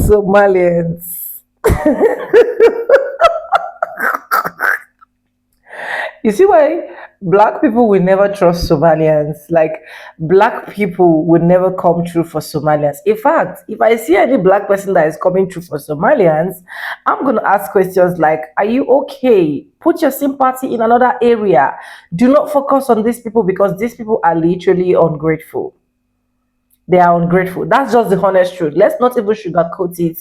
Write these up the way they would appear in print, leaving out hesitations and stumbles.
Somalians. You see why black people will never trust Somalians? Like, black people will never come true for Somalians. In fact, if I see any black person that is coming true for Somalians, I'm going to ask questions like, are you okay? Put your sympathy in another area. Do not focus on these people because these people are literally ungrateful. They are ungrateful. That's just the honest truth. Let's not even sugarcoat it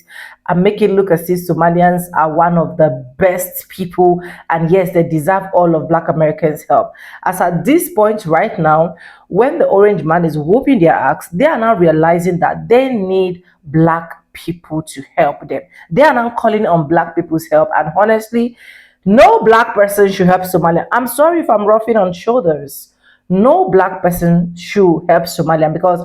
and make it look as if Somalians are one of the best people. And yes, they deserve all of Black Americans' help. As at this point right now, when the orange man is whooping their axe, they are now realizing that they need Black people to help them. They are now calling on Black people's help. And honestly, no Black person should help Somalia. I'm sorry if I'm roughing on shoulders. No Black person should help Somalian because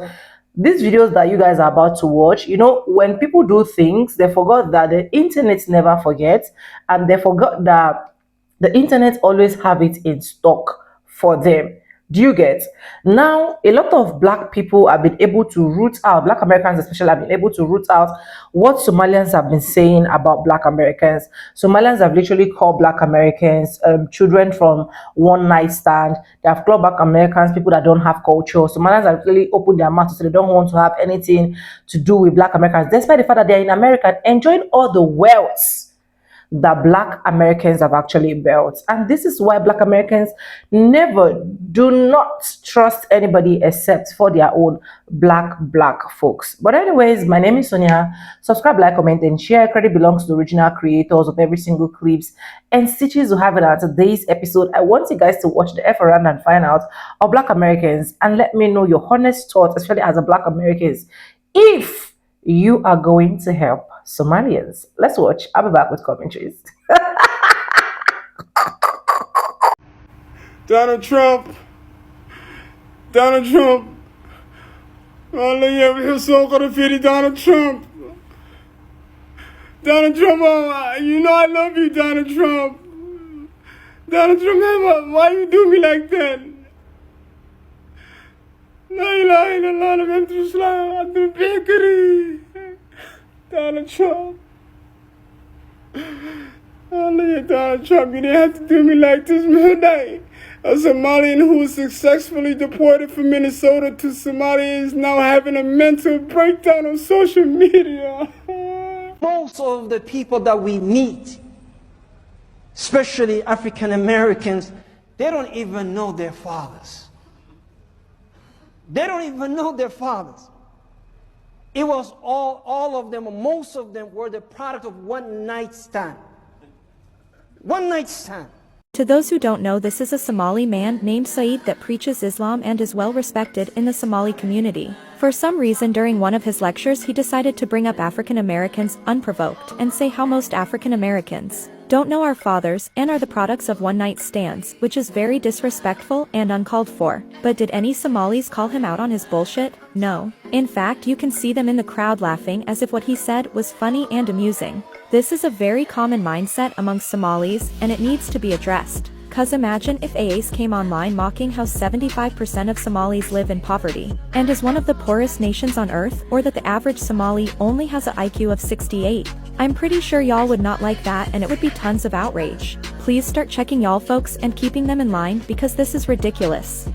these videos that you guys are about to watch, when people do things, they forgot that the internet never forgets, and they forgot that the internet always have it in stock for them. Do you get? Now, a lot of Black people have been able to root out, Black Americans especially have been able to root out what Somalians have been saying about Black Americans. Somalians have literally called Black Americans children from one night stand. They have called Black Americans people that don't have culture. Somalians have really opened their mouths to say they don't want to have anything to do with Black Americans, despite the fact that they're in America enjoying all the wealth that Black Americans have actually built. And this is why Black Americans never do not trust anybody except for their own black folks. But anyways, my name is Sonia. Subscribe, like, comment, and share. Credit belongs to the original creators of every single clips and stitches we have it on today's episode. I want you guys to watch the F around and find out of Black Americans and let me know your honest thoughts, especially as a Black Americans, if you are going to help Somalians. Let's watch. I'll be back with commentaries. Donald Trump. Donald Trump. Alla jävla saker och för Donald Trump. Donald Trump, you know I love you, Donald Trump. Donald Trump, why you do me like that? La ilaha illallah, I'm just like the bakery. Donald Trump. Donald Trump, you didn't have to do me like this, man. A Somalian who was successfully deported from Minnesota to Somalia is now having a mental breakdown on social media. Most of the people that we meet, especially African Americans, they don't even know their fathers. They don't even know their fathers. It was all of them, most of them were the product of one night stand. One night stand. To those who don't know, this is a Somali man named Saeed that preaches Islam and is well respected in the Somali community. For some reason during one of his lectures he decided to bring up African Americans unprovoked and say how most African Americans don't know our fathers and are the products of one-night stands, which is very disrespectful and uncalled for. But did any Somalis call him out on his bullshit? No. In fact, you can see them in the crowd laughing as if what he said was funny and amusing. This is a very common mindset among Somalis and it needs to be addressed. Cause imagine if AAs came online mocking how 75% of Somalis live in poverty, and is one of the poorest nations on earth, or that the average Somali only has an IQ of 68. I'm pretty sure y'all would not like that and it would be tons of outrage. Please start checking y'all folks and keeping them in line because this is ridiculous.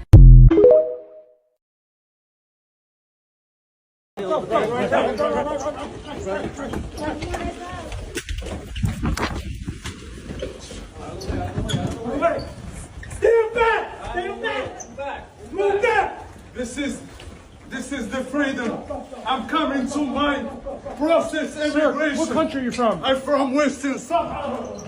Move back! This is the freedom. I'm coming to my process immigration. What country are you from? I'm from Western Sahara.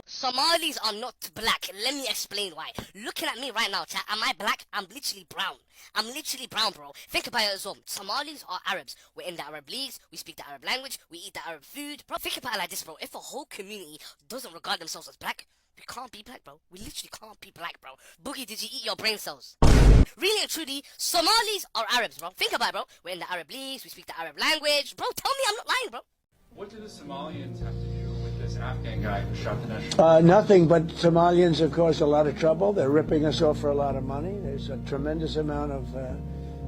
Somalis are not black. Let me explain why. Looking at me right now, chat, am I black? I'm literally brown. I'm literally brown, bro. Think about it as well. Somalis are Arabs. We're in the Arab leagues. We speak the Arab language. We eat the Arab food. Bro, think about it like this, bro. If a whole community doesn't regard themselves as black, we can't be black, bro. We literally can't be black, bro. Boogie, did you eat your brain cells? Really and truly, Somalis are Arabs, bro. Think about it, bro. We're in the Arab leagues, we speak the Arab language. Bro, tell me I'm not lying, bro. What do the Somalians have to do with this Afghan guy who shot the national? Nothing, but Somalians have caused a lot of trouble. They're ripping us off for a lot of money. There's a tremendous amount of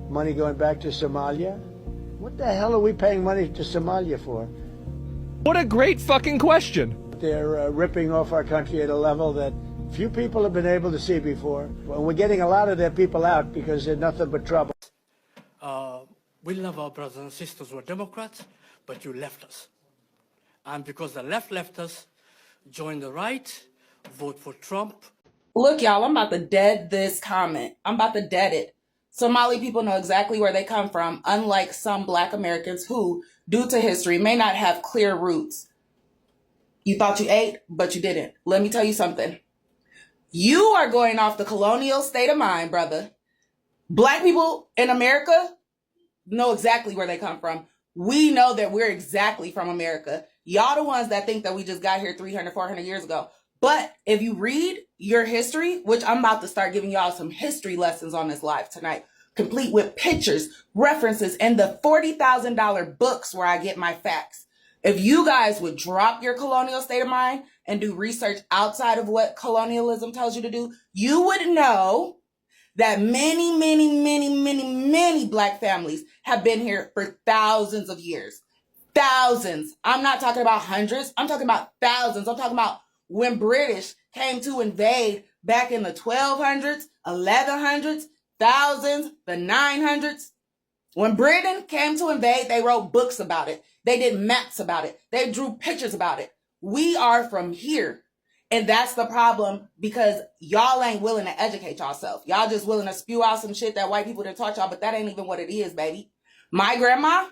money going back to Somalia. What the hell are we paying money to Somalia for? What a great fucking question. They're ripping off our country at a level that few people have been able to see before. Well, we're getting a lot of their people out because they're nothing but trouble. We love our brothers and sisters who are Democrats, but you left us. And because the left left us, join the right, vote for Trump. Look, y'all, I'm about to dead this comment. I'm about to dead it. Somali people know exactly where they come from, unlike some Black Americans who, due to history, may not have clear roots. You thought you ate, but you didn't. Let me tell you something. You are going off the colonial state of mind, brother. Black people in America know exactly where they come from. We know that we're exactly from America. Y'all the ones that think that we just got here 300, 400 years ago. But if you read your history, which I'm about to start giving y'all some history lessons on this live tonight, complete with pictures, references, and the $40,000 books where I get my facts. If you guys would drop your colonial state of mind and do research outside of what colonialism tells you to do, you would know that many, many, many, many, many Black families have been here for thousands of years. Thousands. I'm not talking about hundreds. I'm talking about thousands. I'm talking about when British came to invade back in the 1200s, 1100s, thousands, the 900s. When Britain came to invade, they wrote books about it. They did maps about it. They drew pictures about it. We are from here. And that's the problem, because y'all ain't willing to educate yourself. Y'all just willing to spew out some shit that white people didn't taught y'all, but that ain't even what it is, baby. My grandma,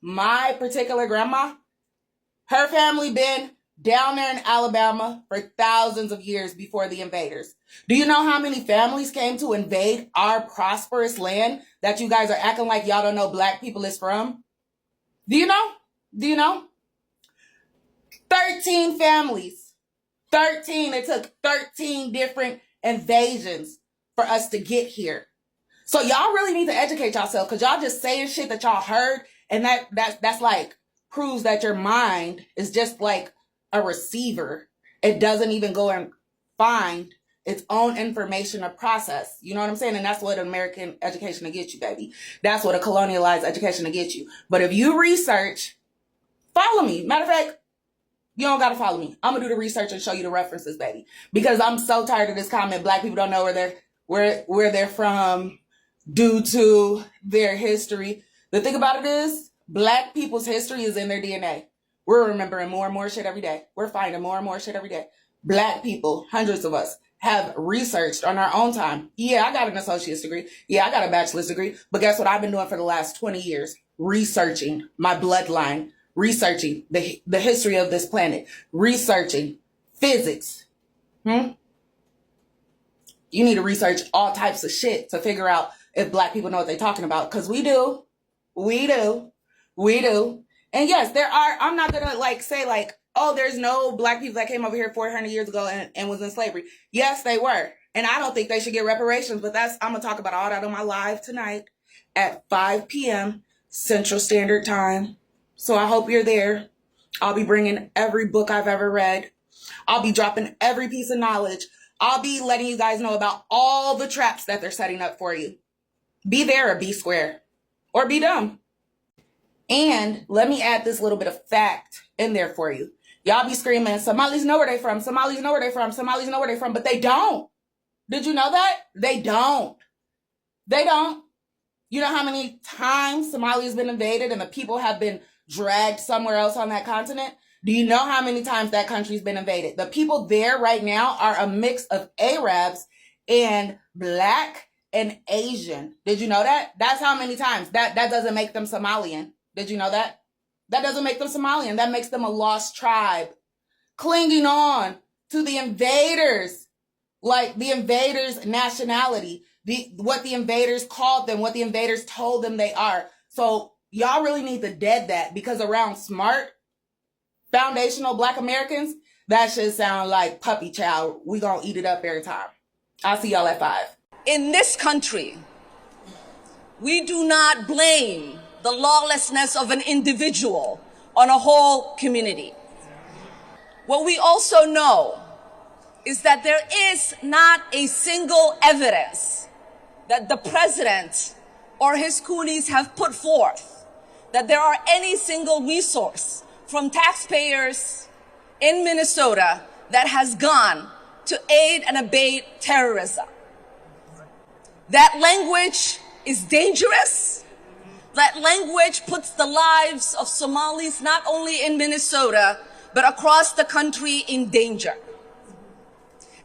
my particular grandma, her family been down there in Alabama for thousands of years before the invaders. Do you know how many families came to invade our prosperous land that you guys are acting like y'all don't know Black people is from? Do you know? Do you know? 13 families. 13. It took 13 different invasions for us to get here. So y'all really need to educate yourself, because y'all just saying shit that y'all heard, and that's like proves that your mind is just like a receiver. It doesn't even go and find its own information or process. You know what I'm saying? And that's what American education to get you, baby. That's what a colonialized education to get you. But if you research, follow me. Matter of fact, you don't got to follow me. I'm going to do the research and show you the references, baby. Because I'm so tired of this comment. Black people don't know where they're from due to their history. The thing about it is, Black people's history is in their DNA. We're remembering more and more shit every day. We're finding more and more shit every day. Black people, hundreds of us, have researched on our own time. Yeah, I got an associate's degree. Yeah, I got a bachelor's degree. But guess what I've been doing for the last 20 years? Researching my bloodline. Researching the history of this planet, researching physics. You need to research all types of shit to figure out if Black people know what they're talking about. Because we do. And yes, there are, I'm not going to say oh, there's no Black people that came over here 400 years ago and was in slavery. Yes, they were. And I don't think they should get reparations, but I'm going to talk about all that on my live tonight at 5 p.m. Central Standard Time. So I hope you're there. I'll be bringing every book I've ever read. I'll be dropping every piece of knowledge. I'll be letting you guys know about all the traps that they're setting up for you. Be there or be square. Or be dumb. And let me add this little bit of fact in there for you. Y'all be screaming, Somalis know where they from. Somalis know where they from. Somalis know where they from. But they don't. Did you know that? They don't. They don't. You know how many times Somalia has been invaded and the people have been dragged somewhere else on that continent? Do you know how many times that country's been invaded? The people there right now are a mix of Arabs and Black and Asian. Did you know that? That's how many times. That doesn't make them Somalian. Did you know that? That doesn't make them Somalian. That makes them a lost tribe, clinging on to the invaders, like the invaders' nationality, what the invaders called them, what the invaders told them they are. So y'all really need to dead that, because around smart, foundational Black Americans, that should sound like puppy chow. We gonna eat it up every time. I'll see y'all at 5. in this country, we do not blame the lawlessness of an individual on a whole community. What we also know is that there is not a single evidence that the president or his coolies have put forth that there are any single resource from taxpayers in Minnesota that has gone to aid and abet terrorism. That language is dangerous. That language puts the lives of Somalis not only in Minnesota, but across the country in danger.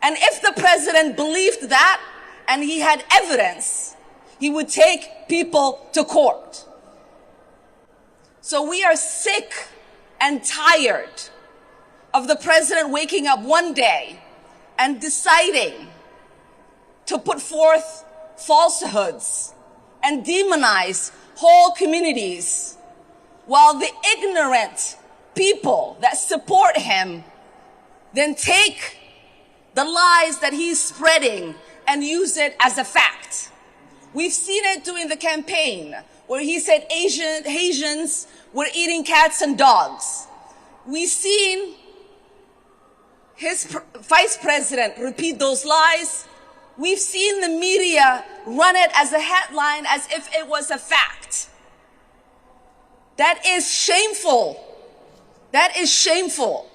And if the president believed that and he had evidence, he would take people to court. So we are sick and tired of the president waking up one day and deciding to put forth falsehoods and demonize whole communities, while the ignorant people that support him then take the lies that he's spreading and use it as a fact. We've seen it during the campaign where he said Asians were eating cats and dogs. We've seen his vice president repeat those lies. We've seen the media run it as a headline as if it was a fact. That is shameful. That is shameful.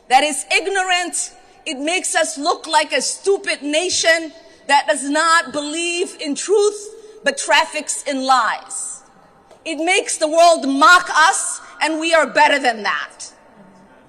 That is ignorant. It makes us look like a stupid nation that does not believe in truth, but traffics in lies. It makes the world mock us, and we are better than that.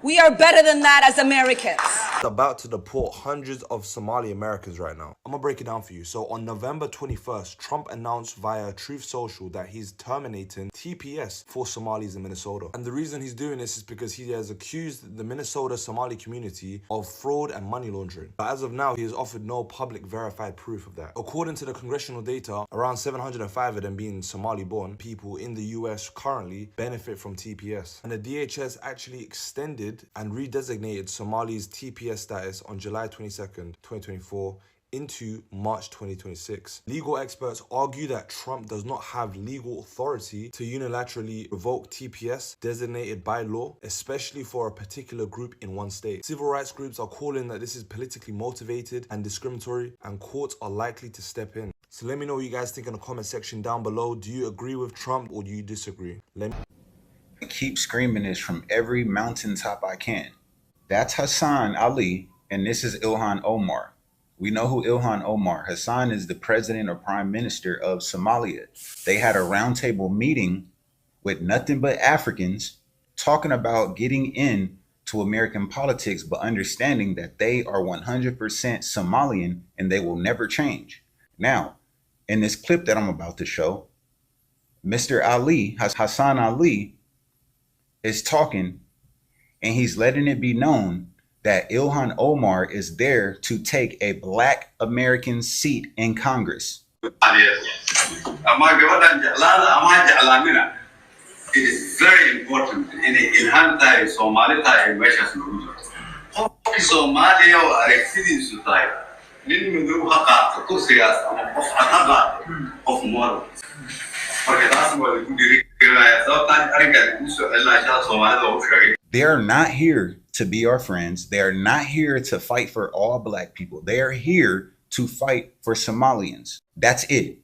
We are better than that as Americans. About to deport hundreds of Somali Americans right now. I'm gonna break it down for you. So on November 21st, Trump announced via Truth Social that he's terminating TPS for Somalis in Minnesota. And the reason he's doing this is because he has accused the Minnesota Somali community of fraud and money laundering. But as of now, he has offered no public verified proof of that. According to the congressional data, around 705 of them being Somali-born people in the US currently benefit from TPS. And the DHS actually extended and redesignated Somali's TPS status on July 22nd, 2024 into March 2026. Legal experts argue that Trump does not have legal authority to unilaterally revoke TPS designated by law, especially for a particular group in one state. Civil rights groups are calling that this is politically motivated and discriminatory, and courts are likely to step in. So let me know what you guys think in the comment section down below. Do you agree with Trump or do you disagree? I keep screaming this from every mountaintop I can. That's Hassan Ali, and this is Ilhan Omar. We know who Ilhan Omar. Hassan is the president or prime minister of Somalia. They had a roundtable meeting with nothing but Africans talking about getting in to American politics, but understanding that they are 100% Somalian and they will never change. Now, in this clip that I'm about to show, Mr. Ali, Hassan Ali, is talking, and he's letting it be known that Ilhan Omar is there to take a Black American seat in Congress. It is very important in Ilhan Somali Somalia aragtidiisu tahay nin madow ha qaato kursigaas ama qof cad ha qaato qof moral marka taas waa lagu dhiirigelinayaa sababtaan arrinkan ugu soo celinaya Soomaalida oo sheegay. They are not here to be our friends. They are not here to fight for all Black people. They are here to fight for Somalians. That's it.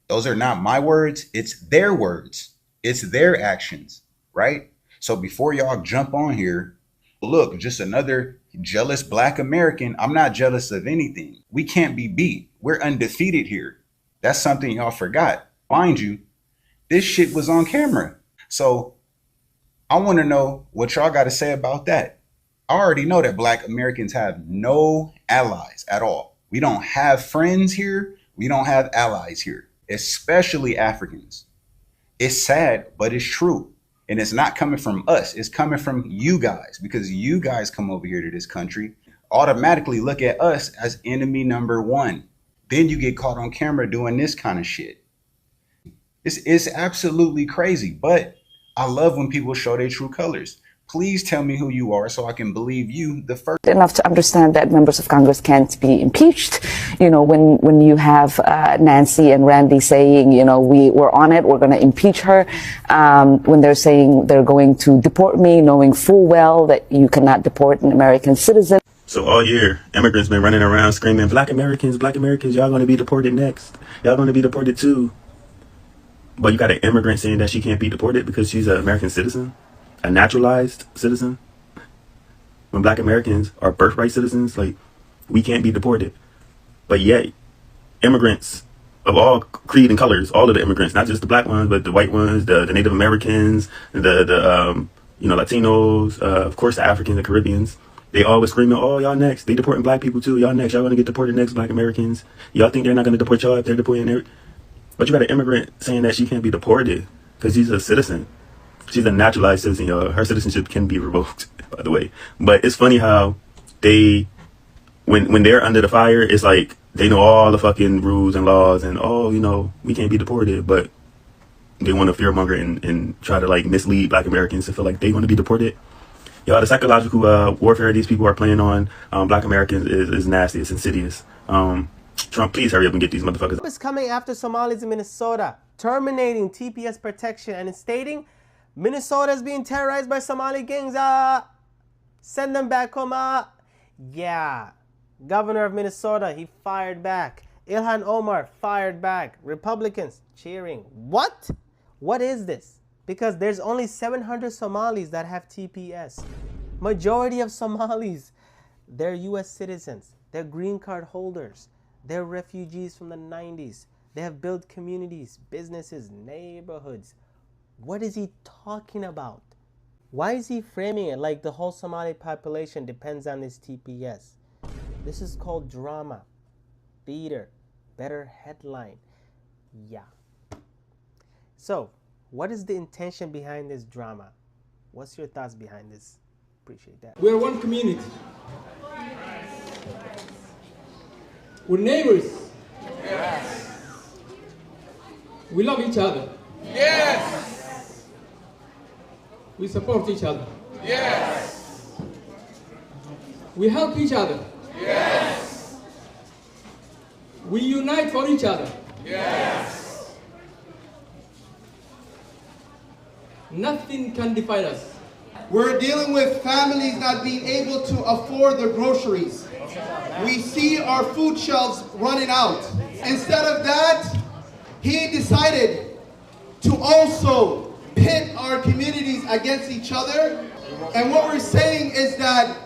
Those are not my words. It's their words. It's their actions, right? So before y'all jump on here, look, just another jealous Black American. I'm not jealous of anything. We can't be beat. We're undefeated here. That's something y'all forgot. Mind you, this shit was on camera. So I want to know what y'all got to say about that. I already know that Black Americans have no allies at all. We don't have friends here. We don't have allies here, especially Africans. It's sad, but it's true. And it's not coming from us. It's coming from you guys, because you guys come over here to this country, automatically look at us as enemy number one. Then you get caught on camera doing this kind of shit. It's absolutely crazy, but I love when people show their true colors. Please tell me who you are so I can believe you the first. Enough to understand that members of Congress can't be impeached. You know, when you have Nancy and Randy saying, you know, we're on it, we're going to impeach her, when they're saying they're going to deport me, knowing full well that you cannot deport an American citizen. So all year, immigrants been running around screaming, Black Americans, y'all going to be deported next. Y'all going to be deported too. But you got an immigrant saying that she can't be deported because she's an American citizen, a naturalized citizen. When Black Americans are birthright citizens, like, we can't be deported. But yet, immigrants of all creed and colors, all of the immigrants, not just the black ones, but the white ones, the Native Americans, the Latinos, of course the Africans and Caribbeans, they always screaming, oh, y'all next. They deporting black people too. Y'all next. Y'all gonna get deported next, Black Americans. Y'all think they're not gonna deport y'all if they're deporting their... But you got an immigrant saying that she can't be deported because she's a citizen. She's a naturalized citizen, y'all. Her citizenship can be revoked, by the way. But it's funny how they, when they're under the fire, it's like they know all the fucking rules and laws and, oh, you know, we can't be deported. But they want to fearmonger and try to, like, mislead Black Americans to feel like they want to be deported. Y'all, the psychological warfare these people are playing on Black Americans is nasty. It's insidious. Trump, please hurry up and get these motherfuckers. Trump is coming after Somalis in Minnesota, terminating TPS protection and stating Minnesota is being terrorized by Somali gangs. Send them back home. Yeah. Governor of Minnesota, he fired back. Ilhan Omar fired back. Republicans cheering. What? What is this? Because there's only 700 Somalis that have TPS. Majority of Somalis, they're U.S. citizens. They're green card holders. They're refugees from the 90s. They have built communities, businesses, neighborhoods. What is he talking about? Why is he framing it like the whole Somali population depends on this TPS? This is called drama, theater, better headline. Yeah. So, what is the intention behind this drama? What's your thoughts behind this? Appreciate that. We're one community. We're neighbors. Yes. We love each other. Yes. We support each other. Yes. We help each other. Yes. We unite for each other. Yes. Nothing can divide us. We're dealing with families not being able to afford their groceries. We see our food shelves running out. Instead of that, he decided to also pit our communities against each other. And what we're saying is that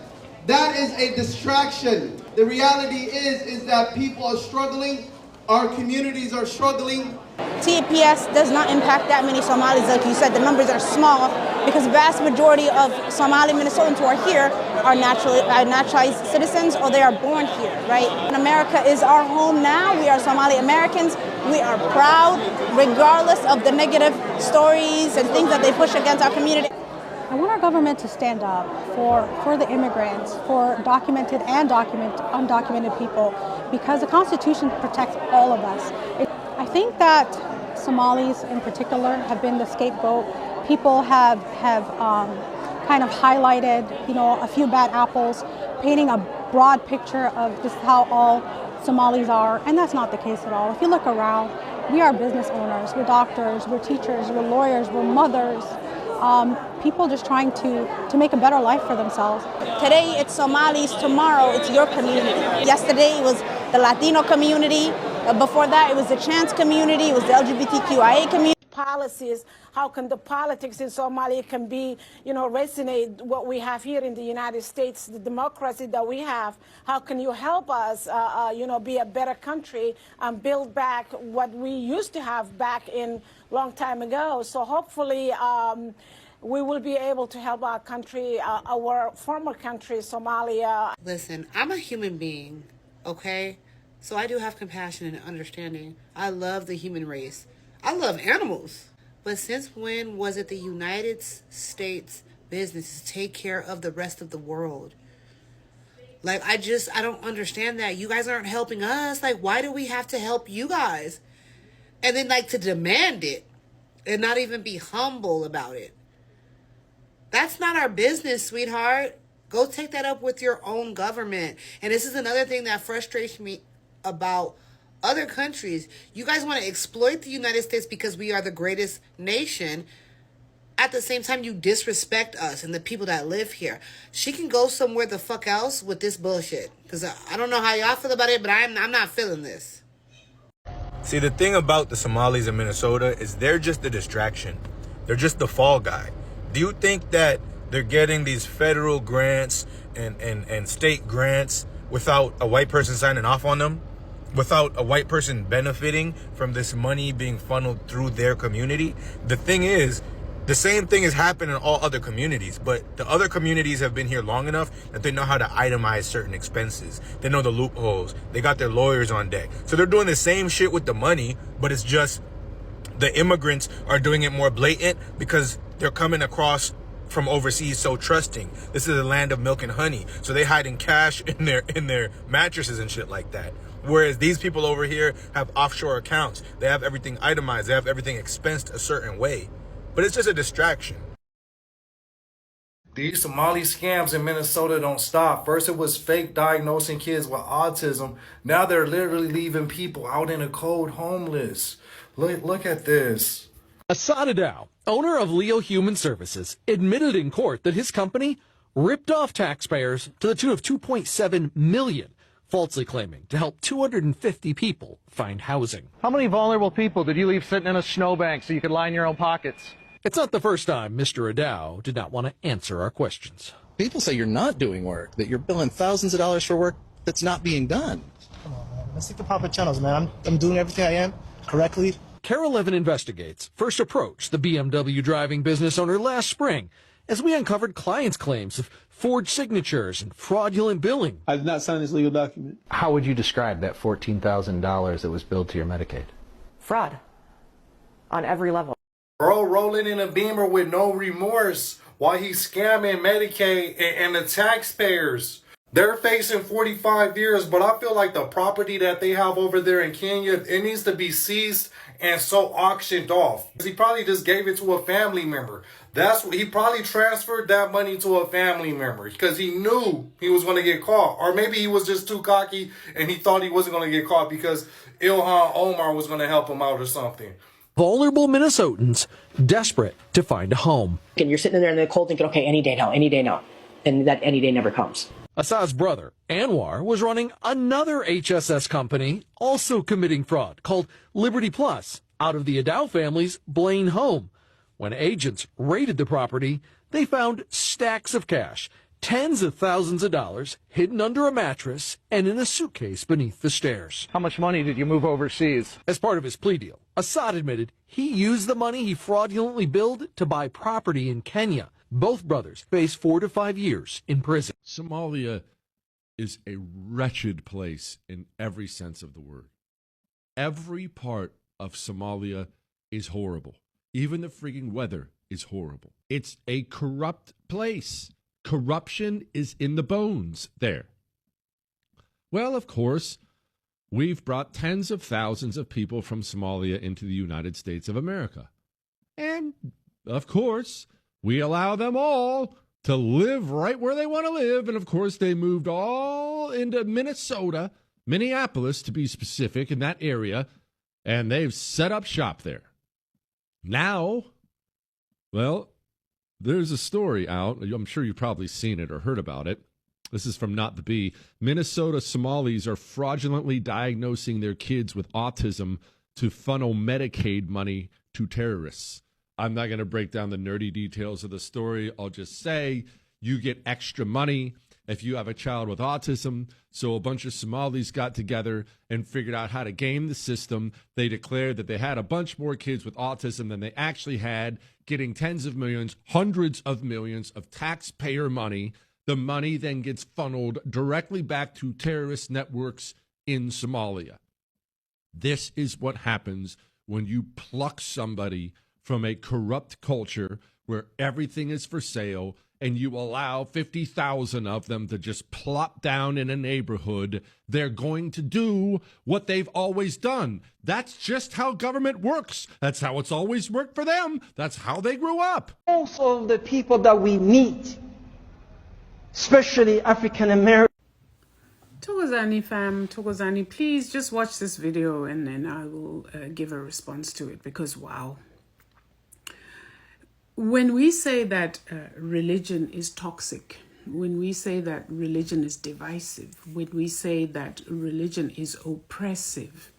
that is a distraction. The reality is that people are struggling, our communities are struggling. TPS does not impact that many Somalis, like you said. The numbers are small because the vast majority of Somali Minnesotans who are here are naturalized citizens or they are born here, right? And America is our home now. We are Somali Americans. We are proud, regardless of the negative stories and things that they push against our community. I want our government to stand up for the immigrants, for documented and undocumented people, because the Constitution protects all of us. I think that Somalis in particular have been the scapegoat. People have kind of highlighted, a few bad apples, painting a broad picture of just how all Somalis are, and that's not the case at all. If you look around, we are business owners, we're doctors, we're teachers, we're lawyers, we're mothers. People just trying to make a better life for themselves. Today it's Somalis, tomorrow it's your community. Yesterday it was the Latino community. Before that it was the trans community, it was the LGBTQIA community. Policies, how can the politics in Somalia can be, resonate what we have here in the United States, the democracy that we have. How can you help us, be a better country and build back what we used to have back in long time ago? So hopefully we will be able to help our country, our former country, Somalia. Listen, I'm a human being, okay? So I do have compassion and understanding. I love the human race. I love animals. But since when was it the United States business to take care of the rest of the world? Like, I don't understand that. You guys aren't helping us. Like, why do we have to help you guys? And then, to demand it and not even be humble about it. That's not our business, sweetheart. Go take that up with your own government. And this is another thing that frustrates me about other countries. You guys want to exploit the United States because we are the greatest nation. At the same time, you disrespect us and the people that live here. She can go somewhere the fuck else with this bullshit. Because I don't know how y'all feel about it, but I'm not feeling this. See, the thing about the Somalis in Minnesota is they're just a distraction. They're just the fall guy. Do you think that they're getting these federal grants and state grants without a white person signing off on them? Without a white person benefiting from this money being funneled through their community? The thing is, the same thing has happened in all other communities, but the other communities have been here long enough that they know how to itemize certain expenses. They know the loopholes. They got their lawyers on deck. So they're doing the same shit with the money, but it's just the immigrants are doing it more blatant because they're coming across from overseas so trusting. This is a land of milk and honey. So they hiding cash in their mattresses and shit like that. Whereas these people over here have offshore accounts. They have everything itemized. They have everything expensed a certain way. But it's just a distraction. These Somali scams in Minnesota don't stop. First it was fake diagnosing kids with autism. Now they're literally leaving people out in the cold homeless. Look at this. Assad Adow, owner of Leo Human Services, admitted in court that his company ripped off taxpayers to the tune of $2.7 million, falsely claiming to help 250 people find housing. How many vulnerable people did you leave sitting in a snowbank so you could line your own pockets? It's not the first time Mr. Adow did not want to answer our questions. People say you're not doing work, that you're billing thousands of dollars for work that's not being done. Come on, man. Let's stick to proper channels, man. I'm doing everything I am correctly. Carol Levin Investigates first approached the BMW driving business owner last spring as we uncovered clients' claims of forged signatures and fraudulent billing. I did not sign this legal document. How would you describe that $14,000 that was billed to your Medicaid? Fraud. On every level. Bro rolling in a Beamer with no remorse while he's scamming Medicaid and the taxpayers. They're facing 45 years, but I feel like the property that they have over there in Kenya, it needs to be seized and so auctioned off. He probably just gave it to a family member. That's what he probably transferred that money to a family member because he knew he was going to get caught. Or maybe he was just too cocky and he thought he wasn't going to get caught because Ilhan Omar was going to help him out or something. Vulnerable Minnesotans desperate to find a home. And you're sitting there in the cold thinking, okay, any day now. And that any day never comes. Assad's brother, Anwar, was running another HSS company, also committing fraud, called Liberty Plus, out of the Adow family's Blaine home. When agents raided the property, they found stacks of cash, tens of thousands of dollars, hidden under a mattress and in a suitcase beneath the stairs. How much money did you move overseas? As part of his plea deal, Assad admitted he used the money he fraudulently billed to buy property in Kenya. Both brothers face 4 to 5 years in prison. Somalia is a wretched place in every sense of the word. Every part of Somalia is horrible. Even the freaking weather is horrible. It's a corrupt place. Corruption is in the bones there. Well, of course, we've brought tens of thousands of people from Somalia into the United States of America. And, of course, we allow them all to live right where they want to live. And, of course, they moved all into Minnesota, Minneapolis, to be specific, in that area, and they've set up shop there. Now, well, there's a story out. I'm sure you've probably seen it or heard about it. This is from Not the Bee. Minnesota Somalis are fraudulently diagnosing their kids with autism to funnel Medicaid money to terrorists. I'm not going to break down the nerdy details of the story. I'll just say you get extra money if you have a child with autism. So a bunch of Somalis got together and figured out how to game the system. They declared that they had a bunch more kids with autism than they actually had, getting tens of millions, hundreds of millions of taxpayer money. The money then gets funneled directly back to terrorist networks in Somalia. This is what happens when you pluck somebody from a corrupt culture where everything is for sale and you allow 50,000 of them to just plop down in a neighborhood, they're going to do what they've always done. That's just how government works. That's how it's always worked for them. That's how they grew up. Most of the people that we meet, especially African American. Togozani fam, Togozani, please just watch this video and then I will give a response to it, because wow. When we say that religion is toxic, when we say that religion is divisive, when we say that religion is oppressive,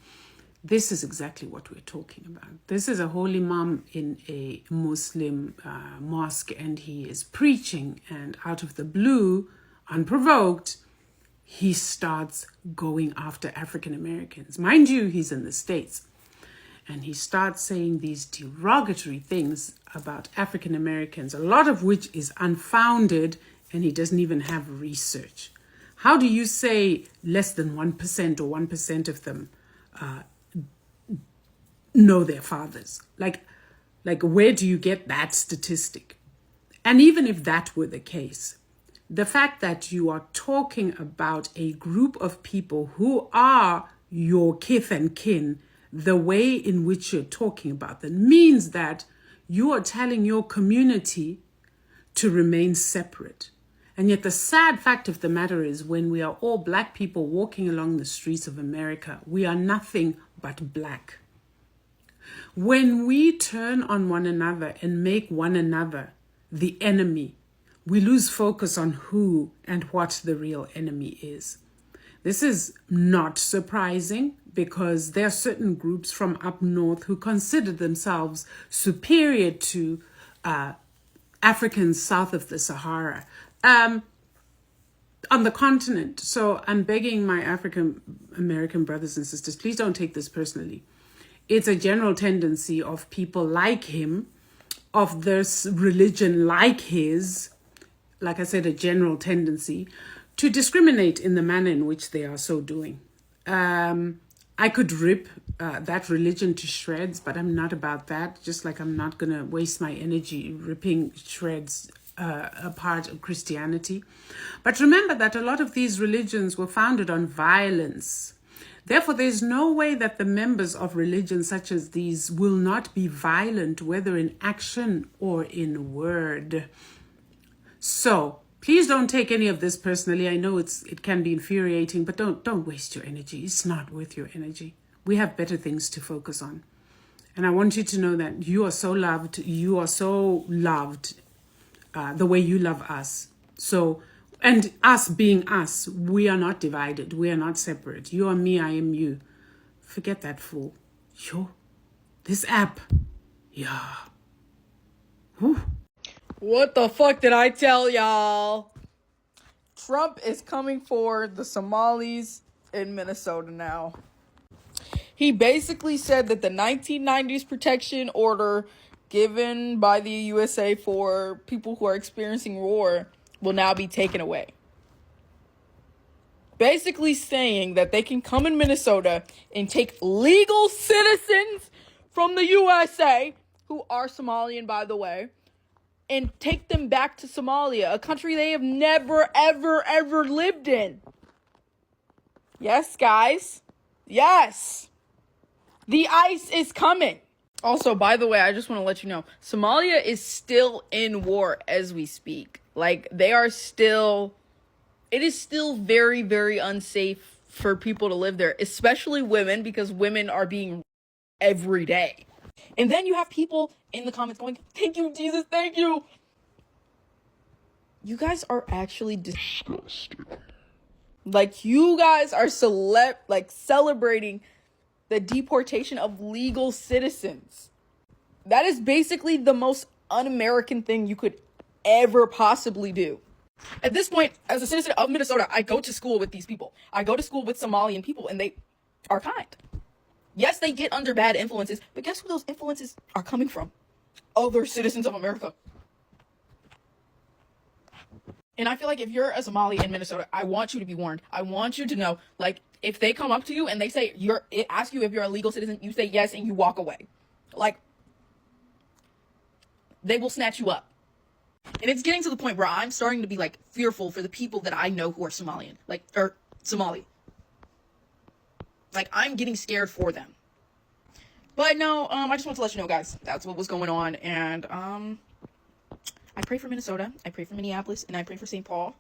this is exactly what we're talking about. This is a holy imam in a Muslim mosque, and he is preaching, and out of the blue, unprovoked, he starts going after African Americans. Mind you, he's in the States. And he starts saying these derogatory things about African Americans, a lot of which is unfounded, and he doesn't even have research. How do you say less than 1% or 1% of them know their fathers? Like, where do you get that statistic? And even if that were the case, the fact that you are talking about a group of people who are your kith and kin, the way in which you're talking about them means that you are telling your community to remain separate. And yet the sad fact of the matter is, when we are all black people walking along the streets of America, we are nothing but black. When we turn on one another and make one another the enemy, we lose focus on who and what the real enemy is. This is not surprising, because there are certain groups from up north who consider themselves superior to Africans south of the Sahara on the continent. So I'm begging my African American brothers and sisters, please don't take this personally. It's a general tendency of people like him, of this religion like his, like I said, a general tendency to discriminate in the manner in which they are so doing. I could rip that religion to shreds, but I'm not about that. Just like I'm not going to waste my energy ripping shreds apart of Christianity. But remember that a lot of these religions were founded on violence. Therefore, there's no way that the members of religions such as these will not be violent, whether in action or in word. So please don't take any of this personally. I know it can be infuriating, but don't waste your energy. It's not worth your energy. We have better things to focus on. And I want you to know that you are so loved. You are so loved the way you love us. So, and us being us, we are not divided. We are not separate. You are me, I am you. Forget that fool. Yo, this app. Yeah. Whew. What the fuck did I tell y'all? Trump is coming for the Somalis in Minnesota now. He basically said that the 1990s protection order given by the USA for people who are experiencing war will now be taken away. Basically saying that they can come in Minnesota and take legal citizens from the USA, who are Somalian, by the way, and take them back to Somalia, a country they have never, ever, ever lived in. Yes, guys. Yes. The ICE is coming. Also, by the way, I just want to let you know, Somalia is still in war as we speak. Like, they are still... It is still very, very unsafe for people to live there, especially women, because women are being every day. And then you have people in the comments going, thank you, Jesus, thank you. You guys are actually disgusting. Like, you guys are celebrating the deportation of legal citizens. That is basically the most un-American thing you could ever possibly do. At this point, as a citizen of Minnesota, I go to school with these people. I go to school with Somalian people, and they are kind. Yes, they get under bad influences, but guess who those influences are coming from? Other citizens of America. And I feel like if you're a Somali in Minnesota, I want you to be warned. I want you to know, like, if they come up to you and they say, ask you if you're a legal citizen, you say yes and you walk away. Like, they will snatch you up. And it's getting to the point where I'm starting to be like fearful for the people that I know who are Somalian, like, or Somali. Like, I'm getting scared for them. But no, I just want to let you know, guys, that's what was going on. And I pray for Minnesota, I pray for Minneapolis, and I pray for St. Paul,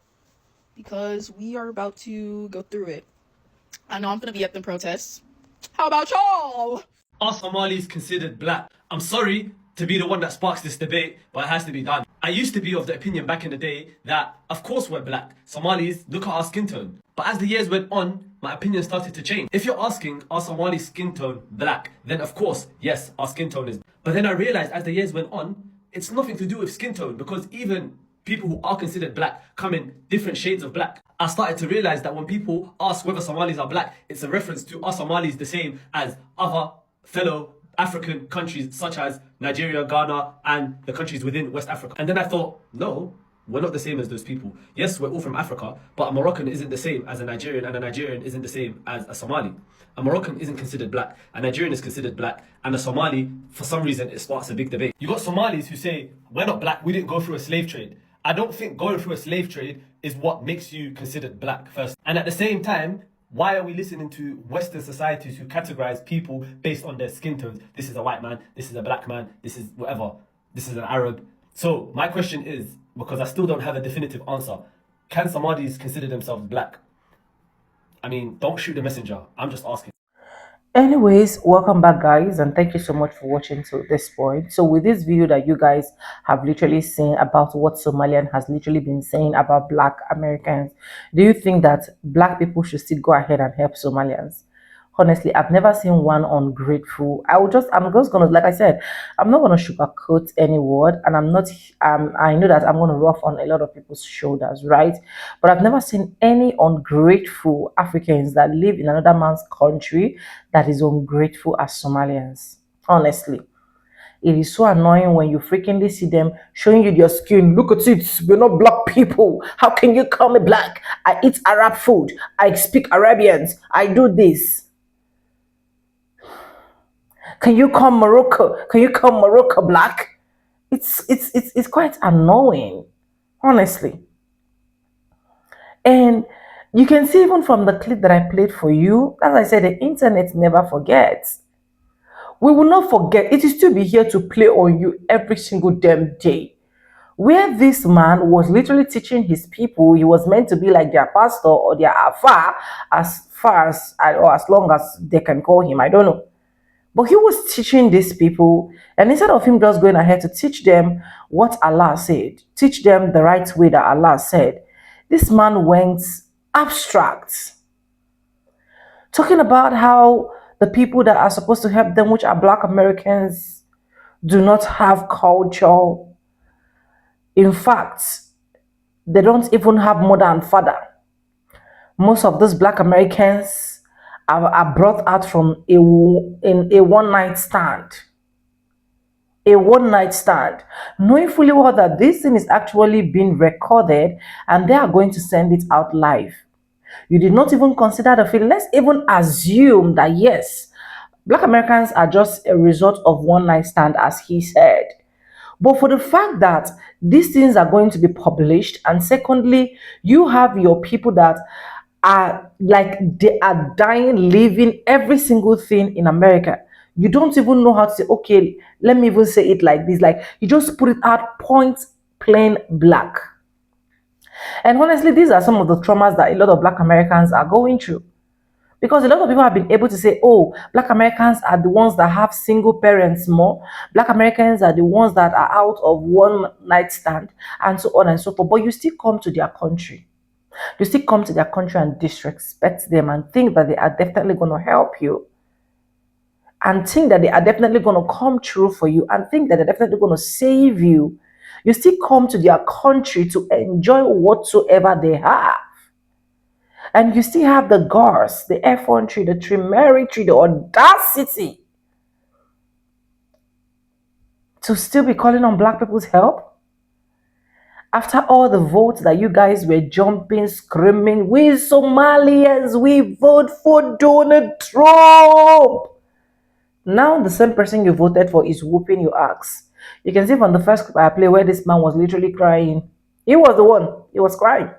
because we are about to go through it. I know I'm gonna be at the protests. How about y'all? Are Somalis considered black? I'm sorry to be the one that sparks this debate, but it has to be done. I used to be of the opinion back in the day that, of course we're black. Somalis, look at our skin tone. But as the years went on, my opinion started to change. If you're asking, are Somali skin tone black? Then of course, yes, our skin tone is. But then I realized as the years went on, it's nothing to do with skin tone, because even people who are considered black come in different shades of black. I started to realize that when people ask whether Somalis are black, it's a reference to, are Somalis the same as other fellow African countries such as Nigeria, Ghana, and the countries within West Africa. And then I thought, no, we're not the same as those people. Yes, we're all from Africa, but a Moroccan isn't the same as a Nigerian, and a Nigerian isn't the same as a Somali. A Moroccan isn't considered black, a Nigerian is considered black, and a Somali, for some reason, it sparks a big debate. You got Somalis who say, we're not black, we didn't go through a slave trade. I don't think going through a slave trade is what makes you considered black first. And at the same time, why are we listening to Western societies who categorize people based on their skin tones? This is a white man, this is a black man, this is whatever, this is an Arab. So my question is, because I still don't have a definitive answer, can Somalis consider themselves black? I mean, don't shoot the messenger. I'm just asking. Anyways, welcome back, guys, and thank you so much for watching to this point. So with this video that you guys have literally seen about what Somalian has literally been saying about black Americans, do you think that black people should still go ahead and help Somalians? Honestly, I've never seen one ungrateful. I'm just gonna, like I said, I'm not gonna sugarcoat any word, and I know that I'm gonna rough on a lot of people's shoulders, right? But I've never seen any ungrateful Africans that live in another man's country that is ungrateful as Somalians. Honestly. It is so annoying when you freaking see them showing you their skin. Look at it. We're not black people. How can you call me black? I eat Arab food. I speak Arabians. I do this. Can you call Morocco? Can you call Morocco black? It's quite annoying, honestly. And you can see even from the clip that I played for you, as I said, the internet never forgets. We will not forget. It will still be here to play on you every single damn day. Where this man was literally teaching his people, he was meant to be like their pastor or their afa, as far as or as long as they can call him. I don't know. But he was teaching these people, and instead of him just going ahead to teach them what Allah said, teach them the right way that Allah said, this man went abstract, talking about how the people that are supposed to help them, which are black Americans, do not have culture. In fact, they don't even have mother and father. Most of those black Americans are brought out from a one-night stand. A one-night stand. Knowing fully well that this thing is actually being recorded and they are going to send it out live. You did not even consider the feeling. Let's even assume that yes, black Americans are just a result of one-night stand, as he said. But for the fact that these things are going to be published, and secondly, you have your people that are like they are dying, living every single thing in America. You don't even know how to say, okay, let me even say it like this. Like you just put it out point plain black. And honestly, these are some of the traumas that a lot of black Americans are going through. Because a lot of people have been able to say, oh, black Americans are the ones that have single parents more. Black Americans are the ones that are out of one night stand, and so on and so forth. But you still come to their country. You still come to their country and disrespect them and think that they are definitely going to help you. And think that they are definitely going to come true for you. And think that they're definitely going to save you. You still come to their country to enjoy whatsoever they have. And you still have the guards, the effrontery, the temerity, the audacity to still be calling on black people's help? After all the votes that you guys were jumping, screaming, we Somalians, we vote for Donald Trump. Now the same person you voted for is whooping your ass. You can see from the first clip I play where this man was literally crying. He was the one. He was crying.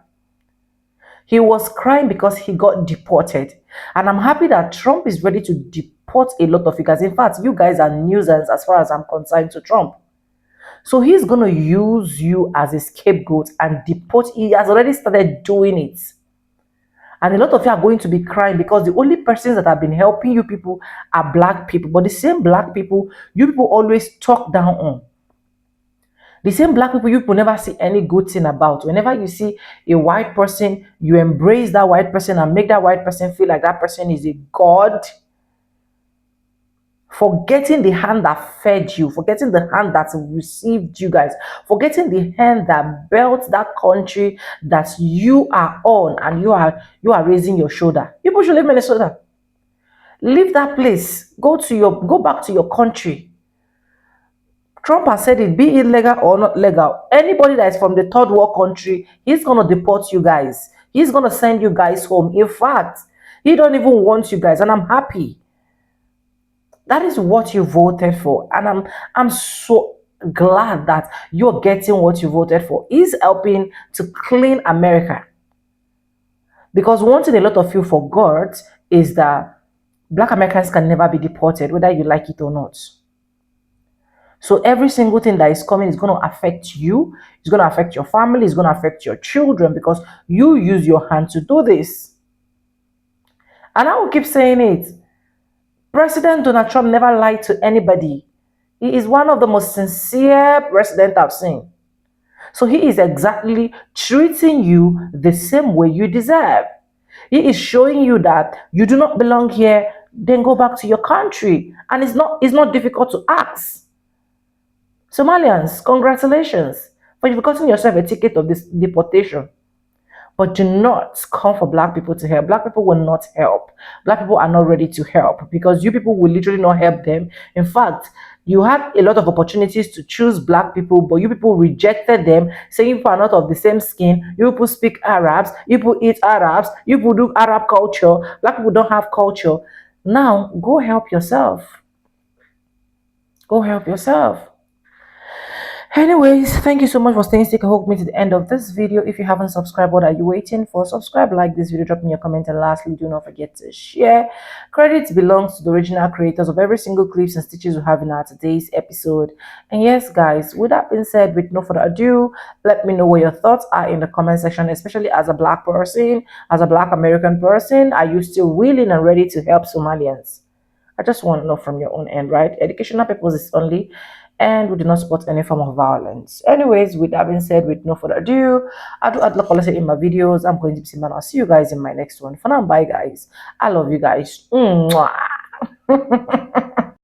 He was crying because he got deported. And I'm happy that Trump is ready to deport a lot of you guys. In fact, you guys are nuisance as far as I'm concerned to Trump. So he's going to use you as a scapegoat and deport. He has already started doing it. And a lot of you are going to be crying because the only persons that have been helping you people are black people. But the same black people, you people always talk down on. The same black people you people never see any good thing about. Whenever you see a white person, you embrace that white person and make that white person feel like that person is a god. Forgetting the hand that fed you, forgetting the hand that received you guys, forgetting the hand that built that country that you are on, and you are raising your shoulder. People should leave Minnesota. Leave that place. Go back to your country. Trump has said it, be it legal or not legal. Anybody that is from the third world country, he's gonna deport you guys. He's gonna send you guys home. In fact, he don't even want you guys, and I'm happy. That is what you voted for, and I'm so glad that you're getting what you voted for. He's helping to clean America. Because one thing a lot of you forgot is that black Americans can never be deported, whether you like it or not. So every single thing that is coming is going to affect you. It's going to affect your family. It's going to affect your children because you use your hand to do this. And I will keep saying it. President Donald Trump never lied to anybody. He is one of the most sincere presidents I've seen. So he is exactly treating you the same way you deserve. He is showing you that you do not belong here, then go back to your country. And it's not difficult to ask. Somalians, congratulations for you've gotten yourself a ticket of this deportation. But do not come for black people to help. Black people will not help. Black people are not ready to help because you people will literally not help them. In fact, you had a lot of opportunities to choose black people, but you people rejected them, saying you are not of the same skin. You people speak Arabs. You people eat Arabs. You people do Arab culture. Black people don't have culture. Now, go help yourself. Go help yourself. Anyways, thank you so much for staying stick and hook me to the end of this video. If you haven't subscribed, what are you waiting for? Subscribe, like this video, drop me your comment, and lastly, do not forget to share. Credit belongs to the original creators of every single clips and stitches we have in our today's episode. And yes, guys, with that being said, with no further ado, let me know what your thoughts are in the comment section, especially as a black person, as a black American person. Are you still willing and ready to help Somalians? I just want to know from your own end, right? Educational purposes only, and we do not support any form of violence. Anyways, with that being said, with no further ado, I do add the policy in my videos. I'm going to be seeing, man. I'll see you guys in my next one. For now, bye, guys. I love you guys. Mwah.